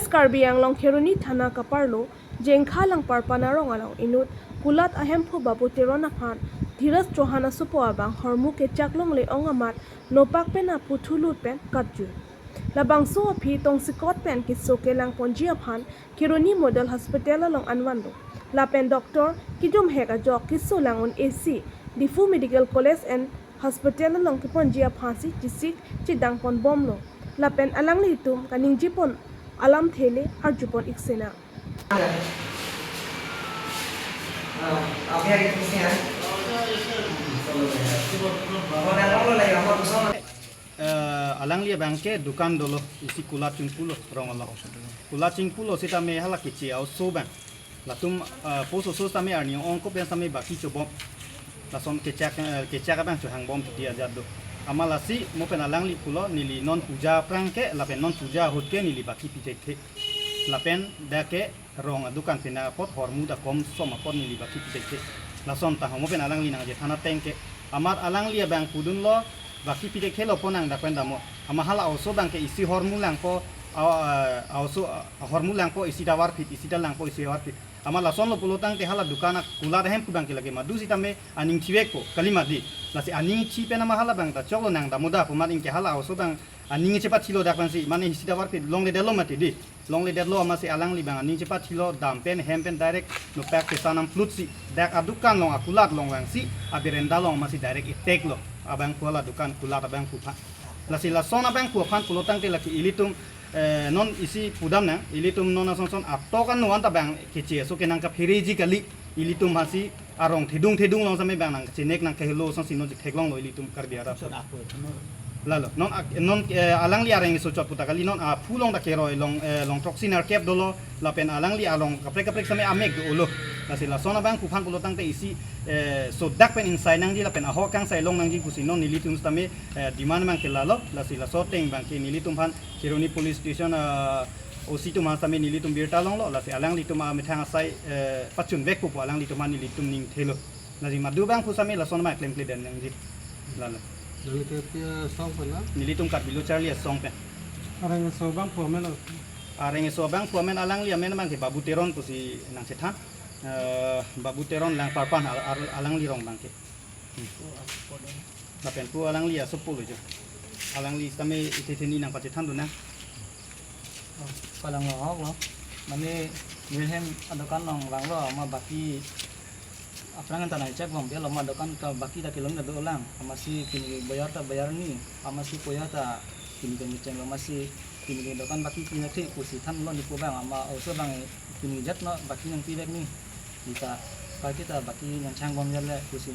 West Karbi Anglong Kheruni Thana Kaparlo Jengkha lang parpanarong alaw inut kulat ahempu babu tirona phan Dhiras Chauhana supo abang hormu ke chaklong le ongamat nopak pena puthulut pen katju labang so phi tong sikot pen kiso ke lang ponjia phan Kheruni Model Hospital along anwando lapen doctor kidum heka jok kiso langun AC Difu Medical College and Hospital along kiponjia phansi jisik chidang pon bomlo lapen alang litum kaning jipon alam thele arjupon iksena alang lia bangke dukan dolo isi kula cingpulo rong Allah kula cingpulo sita me hala kici au soban latum poso sos tame arni onko pen tame baki cobo lasom kecak bang suhang bom dia jadu amalasi mo pen alang li pulo nili non puja prangke lapen non puja hotke nili baki piteke lapen dake rong dukan pina pot hormuda kom soma pot nili baki piteke lasom ta mo pen alang li nang je thana tengke amar alang lia bang pudun lo baki piteke lo ponang da kwenda mo amahala also bang ke isi hormulang po also hormulang po isi dawar pit isi dalang po isi dawar pit amala son lo pulutang te hala dukana kula hem pudang ke lagi madu sitame aning chiweko kalimadi lasi aning chi pena mahala bang ta cholo nang da muda pumat inke hala also bang aning cepat chilo dakwan si mane isi dawar pit long le delo mati di long le delo amasi alang li bang aning cepat chilo dampen hempen direct no pack ke sanam flut si dak adukan long akulat long wang si abirenda long masih direct itek lo abang kuala dukan kulat abang pupa lasi la son abang pupan pulutang te laki ilitum non isi pudam na ilitum non asonson aptokan no anta bang kece so kenang ka phireji kali ilitum hasi arong thedung long sampai bang nang cenek nang kehlo son sino theklong lo ilitum kar biara lalo non alang li areng so chot puta kali non phulong da kero long toxiner cap dolo lapen alang li along kaprek sampai amek do lo lasi la sona bang kuphan pulotang te isi so dak pen inside nang di lapen ahok kang sai long nang ji kusino nilitum stame diman mang kelalo lasi la soteng bang ke nilitum phan Kheruni police station osi tu mas tame nilitum birta long lo lasi alang litum methang sai pachun vek pu alang litum man nilitum ning thelo lasi madu bang pusame la sona ma claim den nang ji lalo nilitum kat bilu Charlie song pen areng sobang puamen alang li amen mang ke babu teron pusi nang sethan babu teron lang parpan alang li rong bang ke lapen pu alang li asupul jo alang li tame itetheni nang pachetan do na palang lo mane milhem adokan long lang lo ma baki aprangan tanah cek bom dia lama adokan ka baki ta kilong do lang amasi kini bayar ni amasi poya ta kini ceng amasi kini adokan baki kini ke kusi than lo ni ko bang ama also bang kini jat no baki yang tibek ni kita baki ta baki yang chang bom jalle kusi